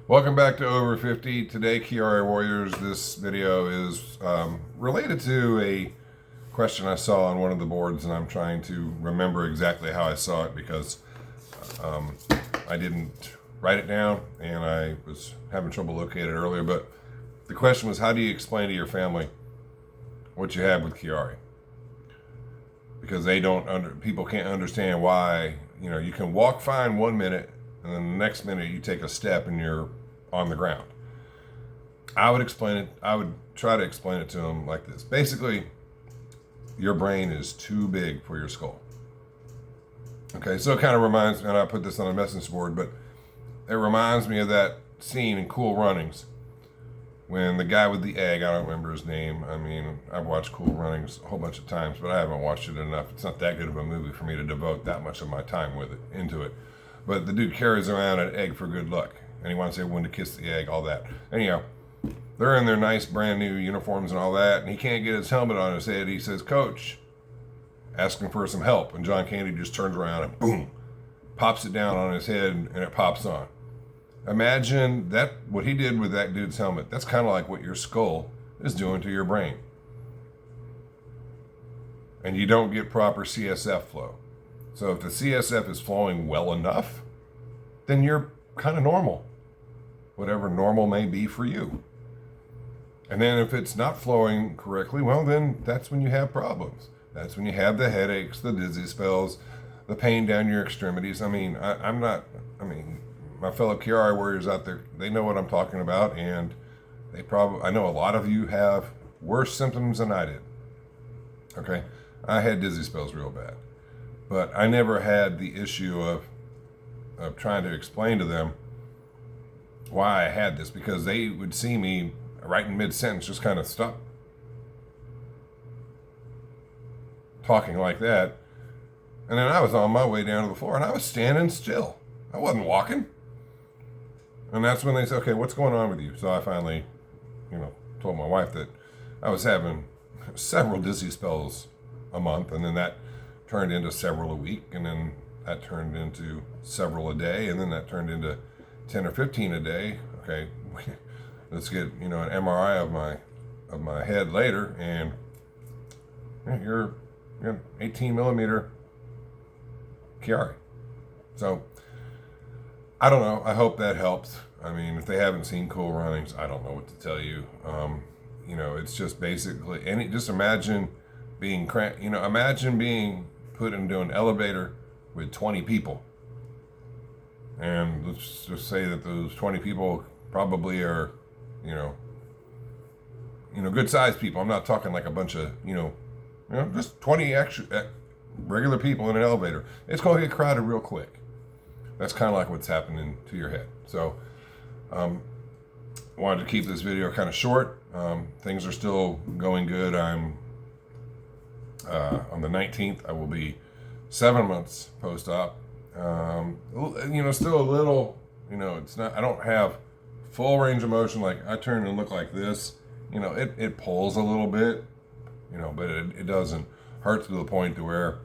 Welcome back to Over 50. Today, Chiari Warriors, this video is related to a question I saw on one of the boards, and I'm trying to remember exactly how I saw it because I didn't write it down and I was having trouble locating it earlier. But the question was, how do you explain to your family what you have with Chiari? Because people can't understand why, you can walk fine 1 minute and then the next minute you take a step and you're on the ground. I would try to explain it to them like this. Basically, your brain is too big for your skull. Okay, so it kind of reminds me, and I put this on a message board, but it reminds me of that scene in Cool Runnings when the guy with the egg, I don't remember his name. I mean, I've watched Cool Runnings a whole bunch of times, but I haven't watched it enough. It's not that good of a movie for me to devote that much of my time into it. But the dude carries around an egg for good luck, and he wants everyone to kiss the egg, all that. Anyhow, they're in their nice brand new uniforms and all that, and he can't get his helmet on his head. He says, "Coach," asking for some help, and John Candy just turns around and boom, pops it down on his head, and it pops on. Imagine that, what he did with that dude's helmet. That's kind of like what your skull is doing to your brain. And you don't get proper CSF flow. So if the CSF is flowing well enough, then you're kind of normal, whatever normal may be for you. And then if it's not flowing correctly, well, then that's when you have problems. That's when you have the headaches, the dizzy spells, the pain down your extremities. I mean, my fellow Chiari warriors out there, they know what I'm talking about, and I know a lot of you have worse symptoms than I did. Okay, I had dizzy spells real bad, but I never had the issue of trying to explain to them why I had this, because they would see me right in mid-sentence just kind of stop talking like that, and then I was on my way down to the floor and I was standing still. I wasn't walking. And that's when they said, "Okay, what's going on with you?" So I finally, told my wife that I was having several dizzy spells a month, and then that turned into several a week, and then that turned into several a day, and then that turned into 10 or 15 a day. Okay, let's get an MRI of my head later, and you're 18 millimeter Chiari. So I don't know. I hope that helps. I mean, if they haven't seen Cool Runnings, I don't know what to tell you. It's just basically, just imagine being imagine being put into an elevator with 20 people. And let's just say that those 20 people probably are, good sized people. I'm not talking like a bunch of, just 20 regular people in an elevator. It's going to get crowded real quick. That's kind of like what's happening to your head. So, wanted to keep this video kind of short. Things are still going good. I'm on the 19th. I will be 7 months post-op. Still a little. It's not. I don't have full range of motion. Like I turn and look like this. It pulls a little bit. But it doesn't hurt to the point to where,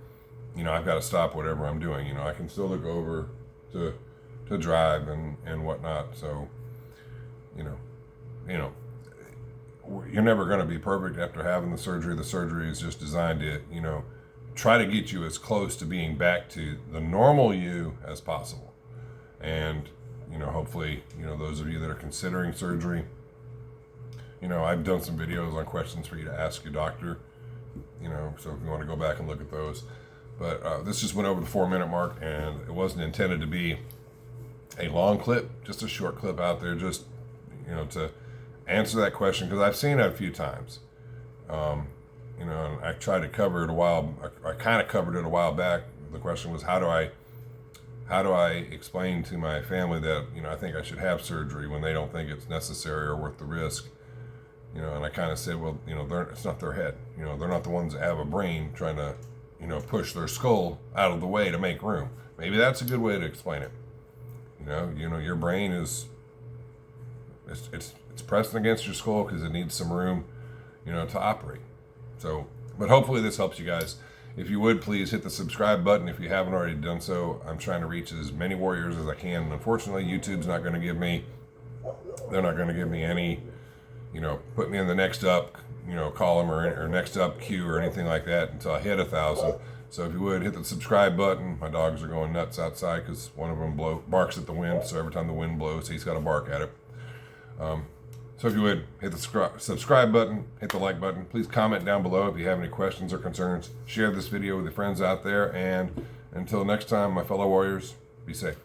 I've got to stop whatever I'm doing. I can still look over to drive and whatnot. So, you're never going to be perfect after having the surgery. The surgery is just designed to, try to get you as close to being back to the normal you as possible. And, hopefully, those of you that are considering surgery, I've done some videos on questions for you to ask your doctor, so if you want to go back and look at those. But this just went over the 4-minute mark, and it wasn't intended to be a long clip, just a short clip out there, just, to answer that question, because I've seen it a few times. And I tried to cover it I kind of covered it a while back. The question was, how do I explain to my family that, I think I should have surgery when they don't think it's necessary or worth the risk? And I kind of said, well, it's not their head. They're not the ones that have a brain trying to, push their skull out of the way to make room. Maybe that's a good way to explain it. Your brain is, it's pressing against your skull because it needs some room, to operate. So, but hopefully this helps you guys. If you would, please hit the subscribe button if you haven't already done so. I'm trying to reach as many warriors as I can. Unfortunately, YouTube's not going to give me They're not going to give me any, put me in the next up, column or next up queue or anything like that until I hit 1,000. So if you would, hit the subscribe button. My dogs are going nuts outside because one of them barks at the wind. So every time the wind blows, he's got to bark at it. So if you would, hit the subscribe button, hit the like button. Please comment down below if you have any questions or concerns. Share this video with your friends out there. And until next time, my fellow warriors, be safe.